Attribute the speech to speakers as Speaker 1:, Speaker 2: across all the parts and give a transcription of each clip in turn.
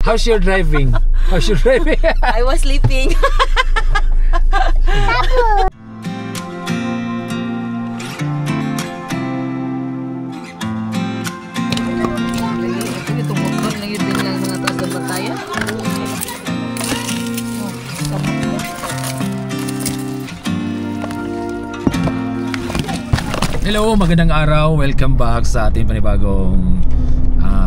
Speaker 1: How's your driving? How's your driving?
Speaker 2: I was sleeping.
Speaker 1: Hello, magandang araw. Welcome back sa ating panibagong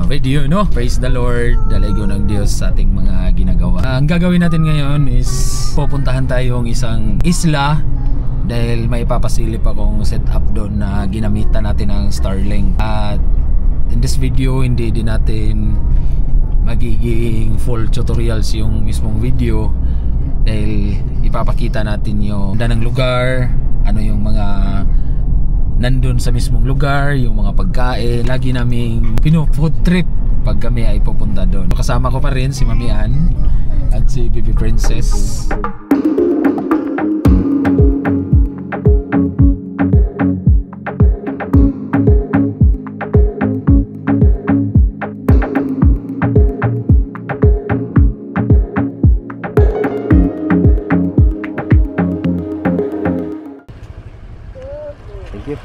Speaker 1: video, no? Praise the Lord. Dalago ng Diyos sa ating mga ginagawa. Ang gagawin natin ngayon is pupuntahan tayong isang isla dahil may papasilip akong setup doon na ginamitan natin ng Starlink. At in this video, hindi din natin magiging full tutorials yung mismong video dahil ipapakita natin yung ganda ng lugar, ano yung mga nandun sa mismong lugar, yung mga pagkain. Lagi naming pino-food trip pag kami ay pupunta doon. Kasama ko pa rin si Mami Ann at si Baby Princess. Thank you.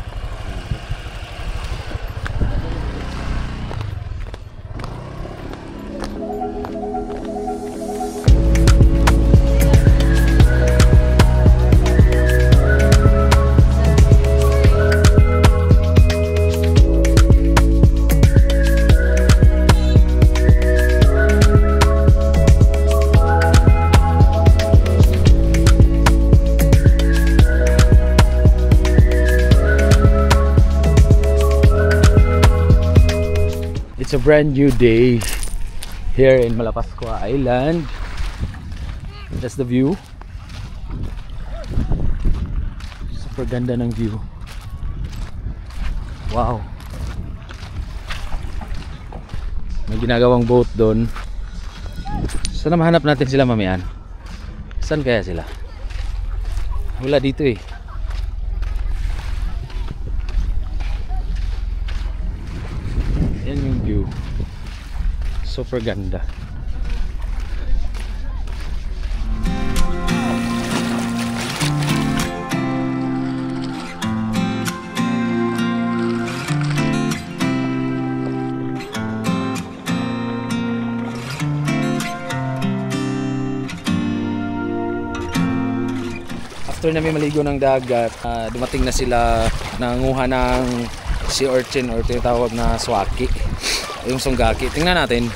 Speaker 1: It's a brand new day here in Malapascua Island. That's the view. Super ganda ng view. Wow. May ginagawang boat doon. Sana mahanap natin sila, Mami Ann. Saan kaya sila? Wala dito eh. Yan yung view. Super ganda. After namin maligo ng dagat, dumating na sila, nanguha ng sea urchin or tinatawag na swaki, yung sunggaki. Tingnan natin.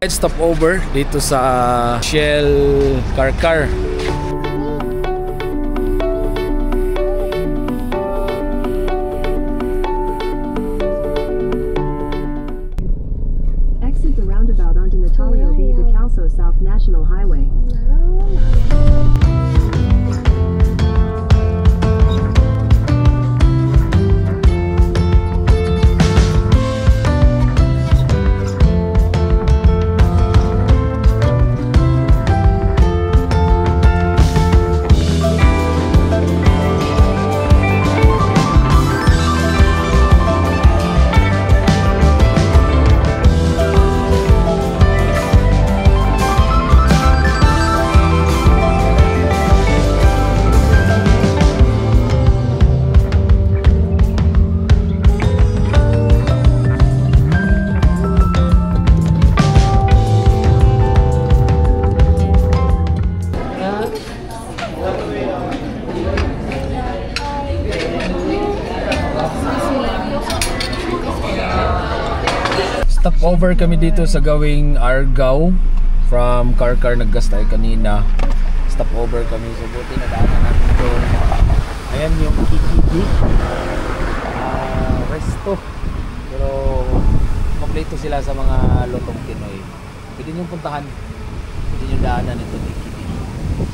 Speaker 1: Stop over dito sa Shell Karkar.
Speaker 3: Exit the roundabout onto Natalio V. Bacalso South National Highway.
Speaker 1: Stop over kami dito sa gawing Argao. From Karkar naggas tayo kanina. Stop over kami, so buti na daanan natin doon. Ayan yung Kikidi resto. Pero kompleto sila sa mga lutong Pinoy. Pwede nyo puntahan. Pwede nyo daanan ito Kikidi.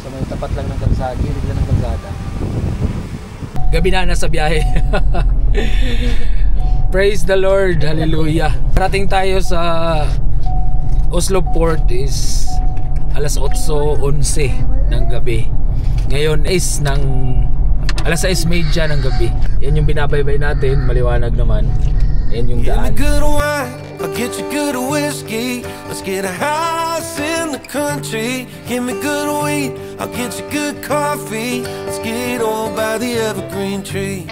Speaker 1: Sa may tapat lang ng kalsada, gilid lang ng kalsada. Gabi na nasa biyahe. Praise the Lord, hallelujah. Parating tayo sa Oslo Port is alas 8:11 ng gabi. Ngayon is ng alas 6:30 ng gabi. Yan yung binabaybay natin, maliwanag naman. Yan yung daan.
Speaker 2: I'll get you good whiskey. Let's get a house in the country. Give me good weed. I'll get you good coffee. Let's get old by the evergreen tree.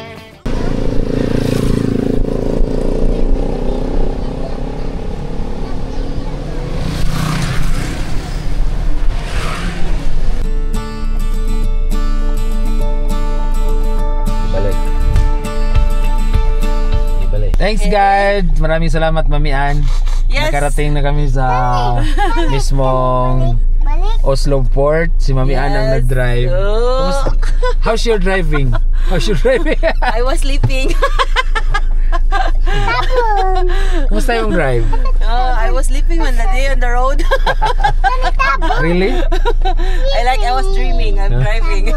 Speaker 1: Thanks God! Maraming salamat Mami Ann.
Speaker 4: Yes.
Speaker 1: Nakarating na kami sa mismong Oslo Port. Si Mami Ann ang nag-drive.
Speaker 4: Oh.
Speaker 1: How's your driving? How's your driving?
Speaker 4: I was sleeping.
Speaker 1: Kumusta yung drive?
Speaker 4: I was sleeping on the day on the road.
Speaker 1: Really?
Speaker 4: I was dreaming. I'm driving.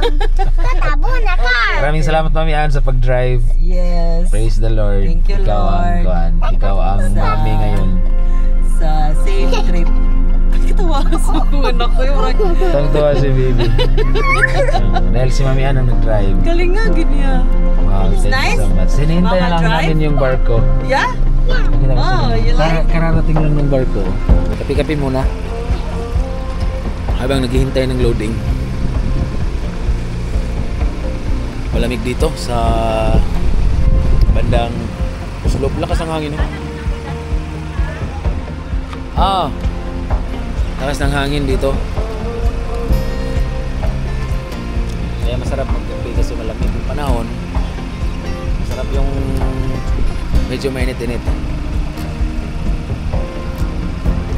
Speaker 1: Maraming salamat Mami Ann sa pag-drive.
Speaker 4: Yes.
Speaker 1: Praise the Lord.
Speaker 4: Thank you, Lord.
Speaker 1: Ikaw ang mami ngayon.
Speaker 4: Sa safe trip. Katawa sa anak ko yung
Speaker 1: Tawang-tawa si baby. Dahil si Mami Ann ang nag-drive.
Speaker 4: galing nga, ganyan.
Speaker 1: Wow,
Speaker 4: It's
Speaker 1: thank
Speaker 4: nice.
Speaker 1: you so much. Hinihintay na
Speaker 4: Mama
Speaker 1: lang
Speaker 4: drive?
Speaker 1: namin yung barko.
Speaker 4: Yeah?
Speaker 1: Nakita ko
Speaker 4: Oh,
Speaker 1: sila.
Speaker 4: you like?
Speaker 1: Kararating lang ng barko. Kapi-kapi muna. Habang naghihintay ng loading. Malamig dito sa bandang Oslo. Lakas ang hangin. Lakas ng hangin dito. Kaya masarap magkape kasi malamig yung panahon. Masarap yung medyo mainit-init.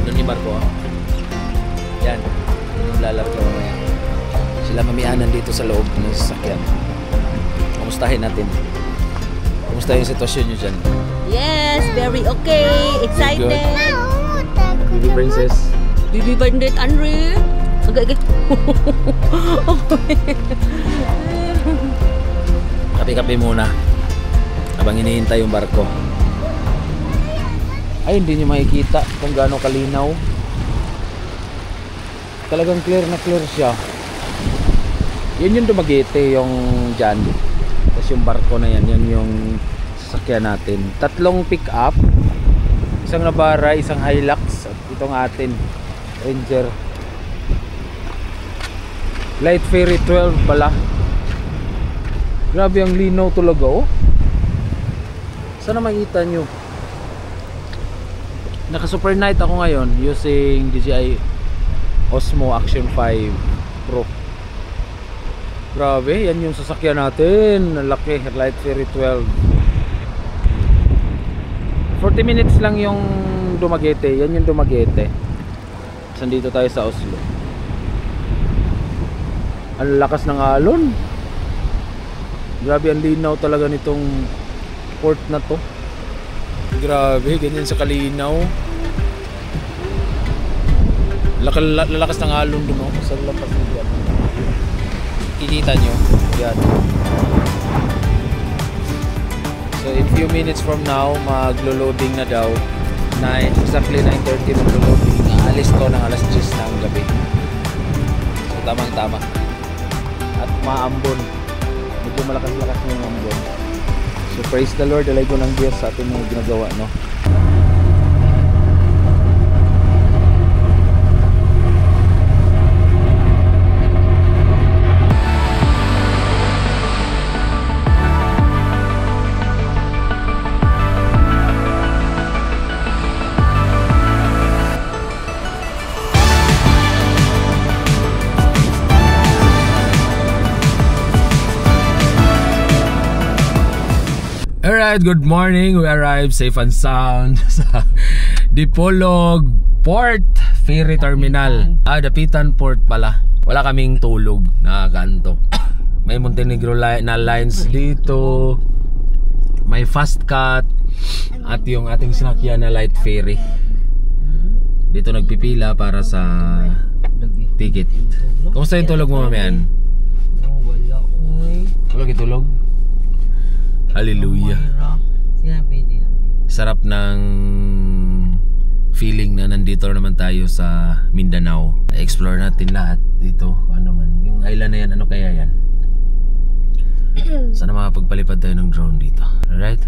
Speaker 1: Doon yung barko. Yan. Yung lalaro mamaya. Sila Mami Ann nandito sa loob ng sasakyan. Kumustahin natin. Kumusta yung sitwasyon nyo dyan?
Speaker 4: Yes, very okay. Excited.
Speaker 1: Baby Princess.
Speaker 4: Bibi Bandit, Andre. Agak-agak.
Speaker 1: Kape-kape muna. Habang hinihintay yung barko. Ay, hindi nyo makikita kung gaano kalinaw. Talagang clear na clear siya. Yun yung Dumaguete, yung dyan. Tapos yung barko na yan, yan yung sasakyan natin. 3 pick-up. Isang Navara, isang Hilux. At itong atin, Ranger. Light Ferry 12 pala. Grabe ang linaw talaga, oh. Sana makita nyo. Naka super night ako ngayon using DJI Osmo Action 5 Pro. Grabe, yan yung sasakyan natin. Laki, Light Ferry 12. 40 minutes lang yung Dumaguete. Yan yung Dumaguete. Sandito tayo sa Oslo. Ang lakas ng alon. Grabe, ang linaw talaga nitong port na to. Grabe, ganyan sa kalinaw. Lalakas ng alon dun, oh. Sa lapas ng yan. Kikita nyo. Yan. So in few minutes from now, maglo-loading na daw. Exactly 9:30 maglo-loading. Aalis to ng alas 10 ng gabi. So tamang-tama. At maambon. Medyo malakas-lakas na yung ambon. So praise the Lord, alay ko ng Diyos sa ating mga ginagawa, no? Alright, good morning. We arrived safe and sound sa Dipolog Port Ferry Terminal. Dapitan Port pala. Wala kaming tulog na kanto. May Montenegro na lines dito. May fast cut. At yung ating sinakyan na light ferry. Dito nagpipila para sa ticket. Kumusta yung tulog mo, mamayan?
Speaker 4: Wala uy.
Speaker 1: Tulog itulog? Hallelujah.
Speaker 4: Sinabi din.
Speaker 1: Sarap ng feeling na nandito naman tayo sa Mindanao. Explore natin lahat dito. Ano man, yung island na yan, ano kaya yan? Sana makapagpalipad tayo ng drone dito. Alright?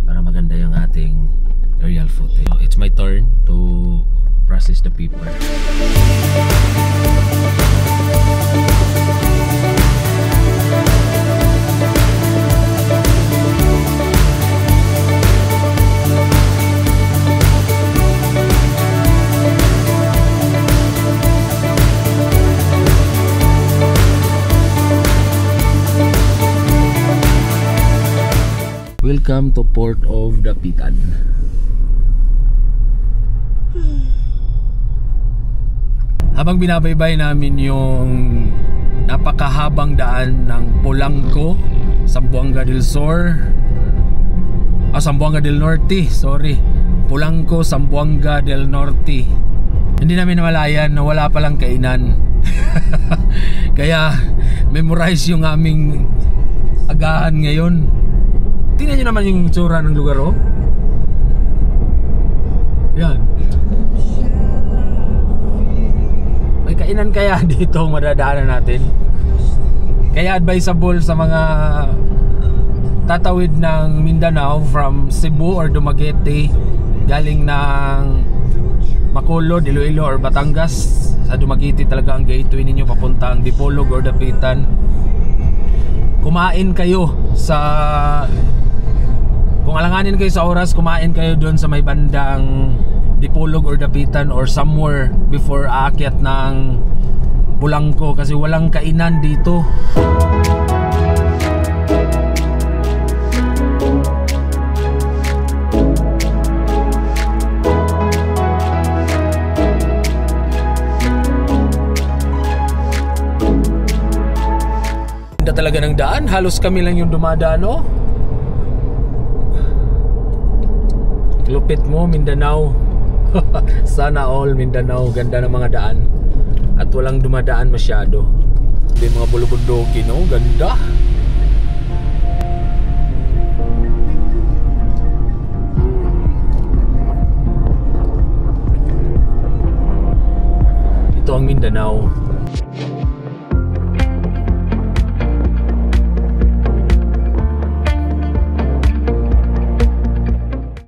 Speaker 1: Para maganda yung ating aerial footage. So, it's my turn to process the people. Welcome to Port of Dapitan. Habang binabaybay namin yung napakahabang daan ng Polanco, Zamboanga del Sur, Zamboanga del Norte, sorry. Polanco, Zamboanga del Norte. Hindi namin namalayan na wala palang kainan. Kaya memorize yung aming agahan ngayon. Tingnan nyo naman yung tsura ng lugar, oh. Yan. May kainan kaya dito madadaanan natin. Kaya advisable sa mga tatawid ng Mindanao from Cebu or Dumaguete, galing ng Bacolod, Iloilo or Batangas. Sa Dumaguete talaga ang gateway ninyo papuntang Dipolog or Dapitan. Kumain kayo sa... Kung alanganin kayo sa oras, kumain kayo doon sa may bandang Dipolog or Dapitan or somewhere before aakyat ng Polanco kasi walang kainan dito. Ganda talaga ng daan, halos kami lang yung dumadaan, no? Lupit mo, Mindanao. Sana all Mindanao. Ganda ng mga daan. At walang dumadaan masyado. May mga bulubundoki, no? Ganda. Ito ang Mindanao.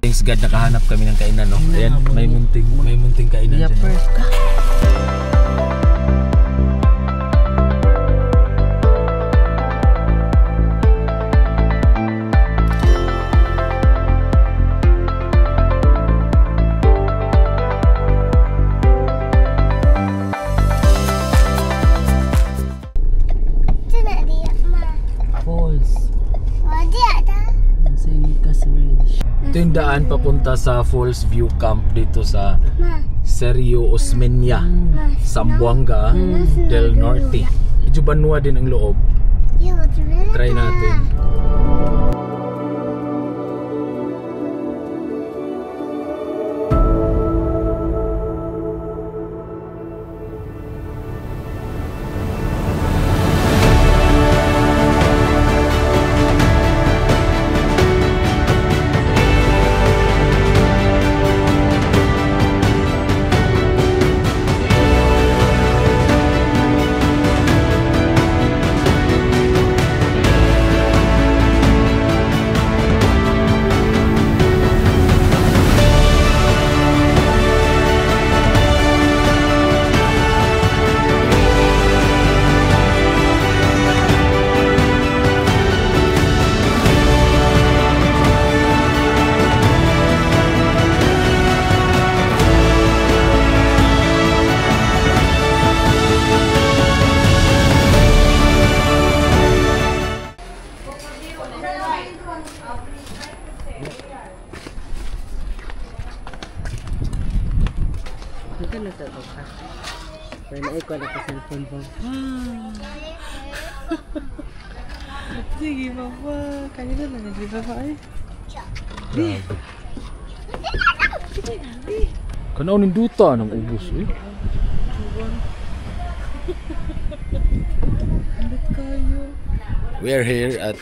Speaker 1: Thanks God nakahanap kami ng kainan, no? Ayan, may munting kainan dyan. Ito yung daan papunta sa Falls View Camp dito sa Sergio Osmeña, Zamboanga del Norte. Medyo banwa din ang loob. Try natin.
Speaker 4: Naikot ako sa cellphone ko. Sige, Papa. Kanina na si Papa ay.
Speaker 1: Kanaw ng duta ng ubos eh. We are here at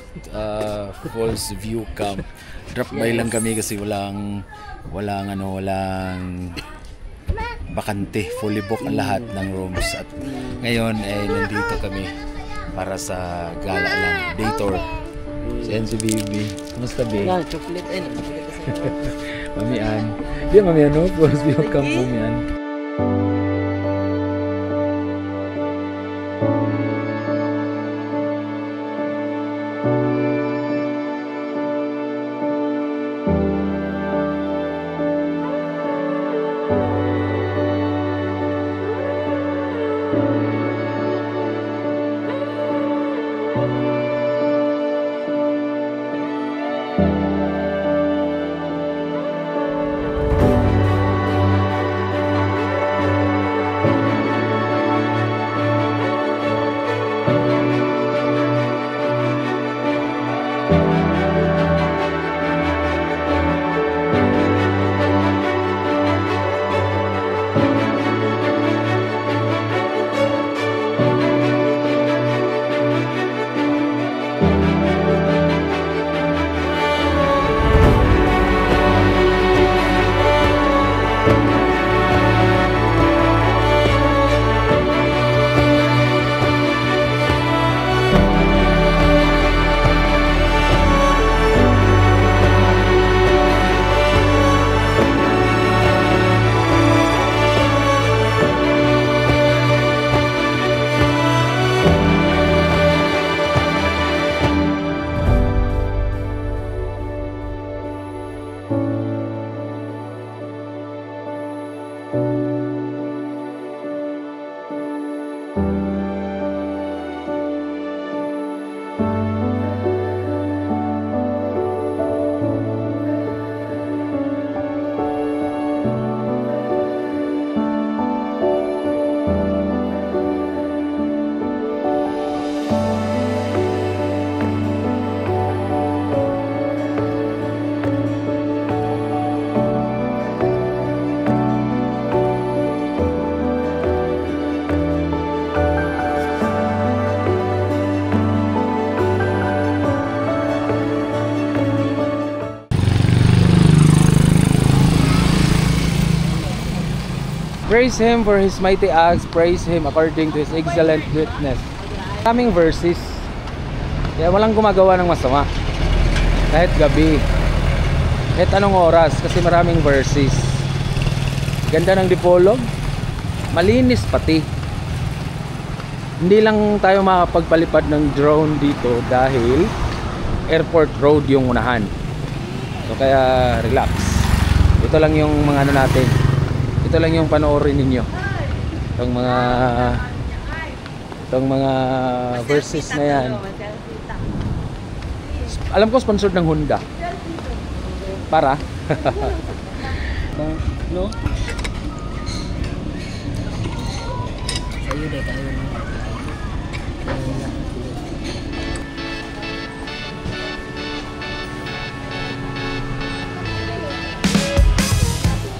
Speaker 1: Falls View Camp. Drop by lang kami kasi walang bakante, fully booked ang lahat ng rooms at ngayon ay nandito kami para sa gala lang, day tour. Si baby, kumusta baby?
Speaker 4: Chocolate eh, nagpapagay ka sa
Speaker 1: Mami Ann. Di Mami Ann, no? Falls View Camp, Mami Ann. Praise Him for His mighty acts, praise Him according to His excellent greatness. Maraming verses, kaya walang gumagawa ng masama. Kahit gabi, kahit anong oras, kasi maraming verses. Ganda ng dipolog, malinis pati. Hindi lang tayo makapagpalipad ng drone dito dahil airport road yung unahan. So kaya relax. Ito lang yung mga ano natin. Ito lang yung panoorin ninyo. Itong mga verses na yan. Alam ko sponsored ng Honda. Para no?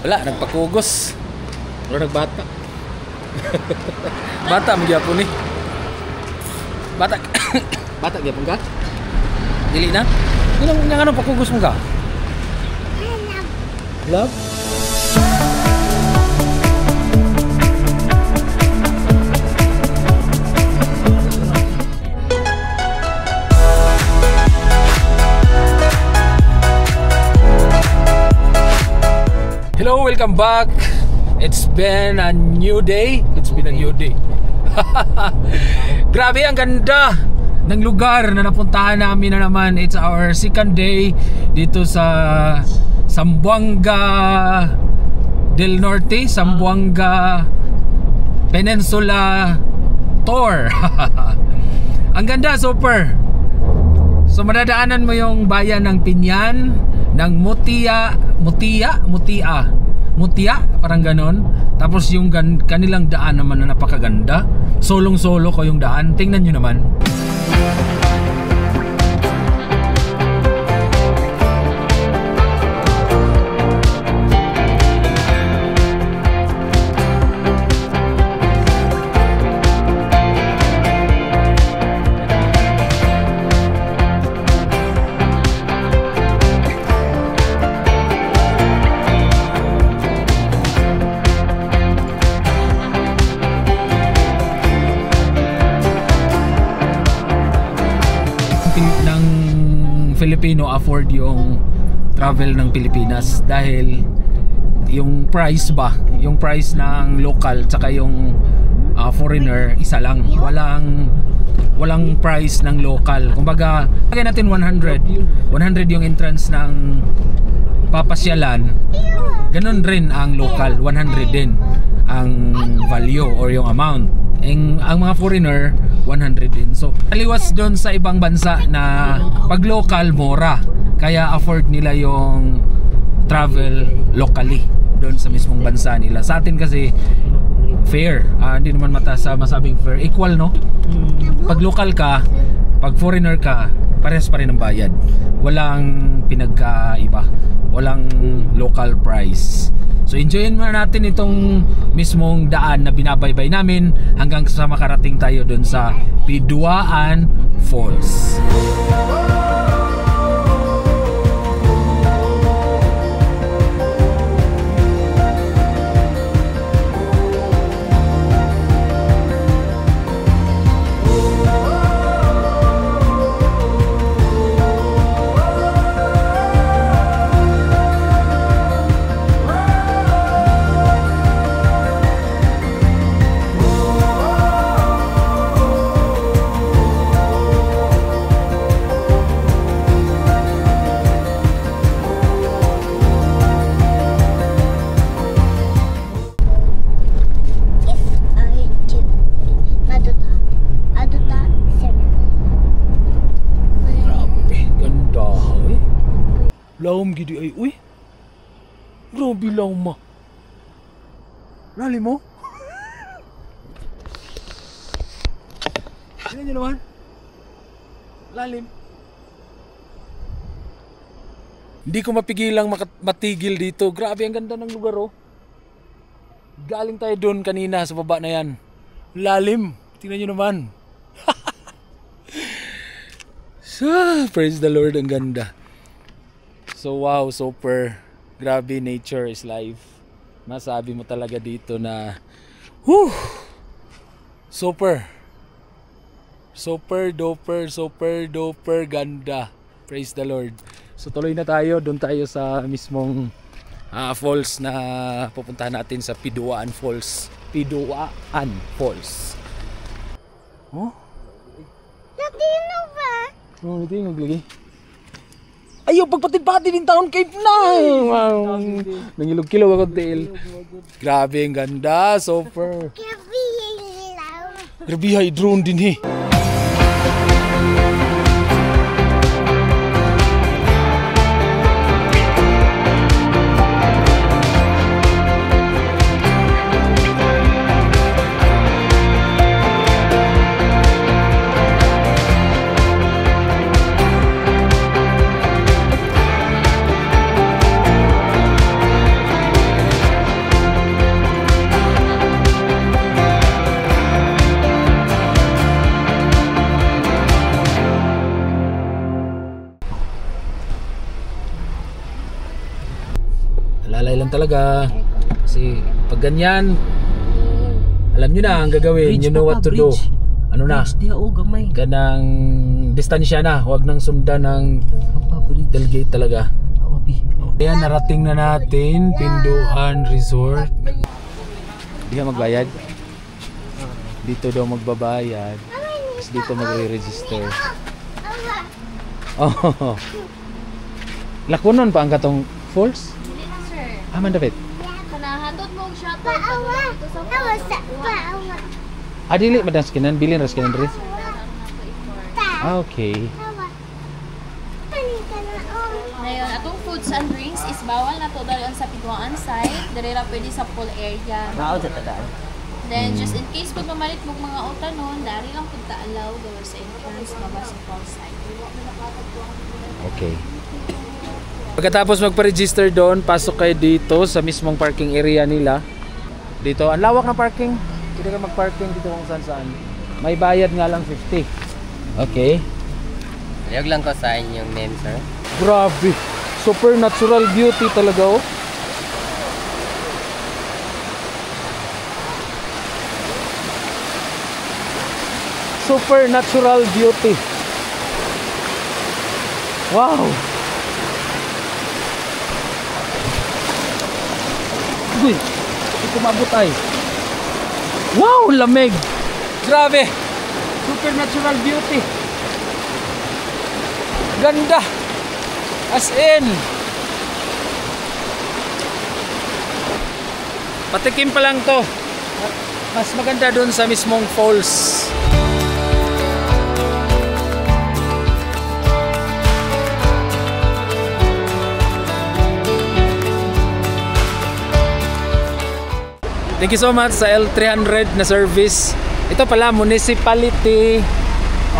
Speaker 1: Wala, nagpakugos. Wala nagbata. Bata magyapon ni. Bata. Bata gyapon ka? Dili na? Nga ano pakugos mo ka? Love? Hello, welcome back. It's been a new day. Grabe, ang ganda ng lugar na napuntahan namin na naman. It's our second day dito sa Zamboanga del Norte, Zamboanga Peninsula Tour. Ang ganda, super. So madadaanan mo yung bayan ng Pinyan, ng Mutia, parang ganon. Tapos yung kanilang daan naman na napakaganda. Solong-solo ko yung daan. Tingnan nyo naman. Ng Filipino afford yung travel ng Pilipinas dahil yung price ng local tsaka yung foreigner isa lang, walang price ng local. Kumbaga lagay natin 100 yung entrance ng papasyalan, ganun rin ang local, 100 din ang value or yung amount. Ang mga foreigner 100 din. So aliwas doon sa ibang bansa na pag local mura, kaya afford nila yung travel locally doon sa mismong bansa nila. Sa atin kasi fair, hindi naman masabing fair, equal, no? Pag local ka, pag foreigner ka, parehas pa rin ang bayad. Walang pinagkaiba, walang local price. So enjoyin muna natin itong mismong daan na binabaybay namin hanggang sa makarating tayo dun sa Piduaan Falls. Lawom gidi ay, uy. Grabe lawom ma. Lalim mo? Tingnan nyo naman. Lalim. Hindi ko mapigilang matigil dito. Grabe ang ganda ng lugar, oh. Galing tayo doon kanina sa baba na yan. Lalim. Tingnan nyo naman. So, praise the Lord, ang ganda. So wow, super. Grabe, nature is life. Masabi mo talaga dito na super. Super duper ganda. Praise the Lord. So tuloy na tayo, doon tayo sa mismong falls na pupuntahan natin sa Piduaan Falls. Piduaan Falls. Oh?
Speaker 5: Natino ba?
Speaker 1: Oh, natingog lagi. Ayaw, pagpatid-patid din taon kay na. Nangilog-kilog ako tail. Grabe, ang ganda. Super. Grabe, hay drone din, eh. Lalay lang talaga. Kasi pag ganyan, alam nyo na ang gagawin. You know what to do. Ano na? Ganang distansya na. Huwag nang sundan ng tailgate talaga. Ayan, narating na natin Piduaan Resort. Hindi ka magbayad? Dito daw magbabayad. Tapos dito magre-register. Oh. Lakunon pa ang katong falls? Aman David.
Speaker 5: Kanahatot mong shuttle. Paawa.
Speaker 1: Dili madang skinan, bilin ra skinan diri. Okay.
Speaker 5: Ngayon, atong foods and drinks is bawal na to dahil sa pituan side. Dali ra pwede sa pool area.
Speaker 4: Maot sa tadaan.
Speaker 5: Then, just in case pag mamalit mo mga utanon, dari lang pag ta-allow gawin sa entrance, baba sa pool side.
Speaker 1: Okay. Pagkatapos magpa-register doon, pasok kayo dito sa mismong parking area nila. Dito, ang lawak ng parking. Pwede ka mag-parking dito kung saan-saan. May bayad nga lang 50. Okay.
Speaker 4: Ayog lang ko sa inyong name, sir.
Speaker 1: Grabe. Supernatural beauty talaga, oh. Supernatural beauty. Wow. Uy, ito mabot ay. Wow, lamig. Grabe. Supernatural beauty. Ganda. As in. Patikim pa lang to. Mas maganda dun sa mismong falls. Thank you so much sa L300 na service. Ito pala, Municipality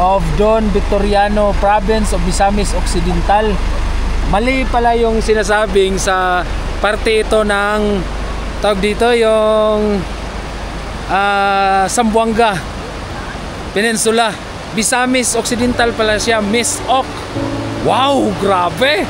Speaker 1: of Don Victoriano, Province of Misamis Occidental. Mali pala yung sinasabing sa parte ito ng tawag dito, yung Zamboanga Peninsula. Misamis Occidental pala siya, Miss Oc. Wow, grabe!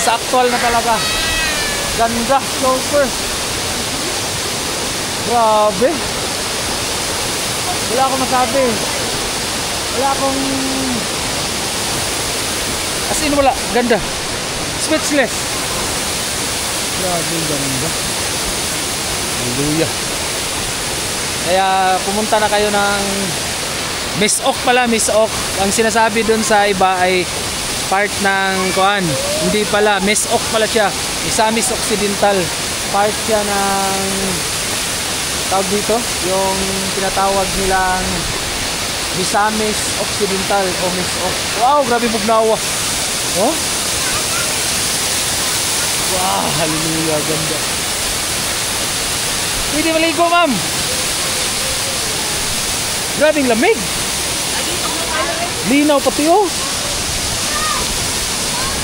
Speaker 1: Sa actual na talaga. Ganda, super. Grabe. Wala akong masabi. Wala akong as in wala, ganda. Speechless. Grabe, ganda. Hallelujah. Kaya pumunta na kayo ng Miss Oc pala, Miss Oc. Ang sinasabi dun sa iba ay part ng kuan, hindi pala, Miss Oc pala siya, Misamis Occidental. Part siya ng tawag dito, yung tinatawag nilang Misamis Occidental o Miss Oc. Wow, grabe bugnawa. Oh? Wow, hallelujah, ganda. Pwede maligo, ma'am. Grabing lamig. Linaw pati oh.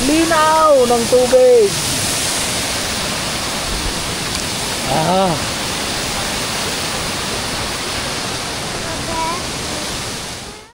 Speaker 1: Linaw ng tubig. Ah.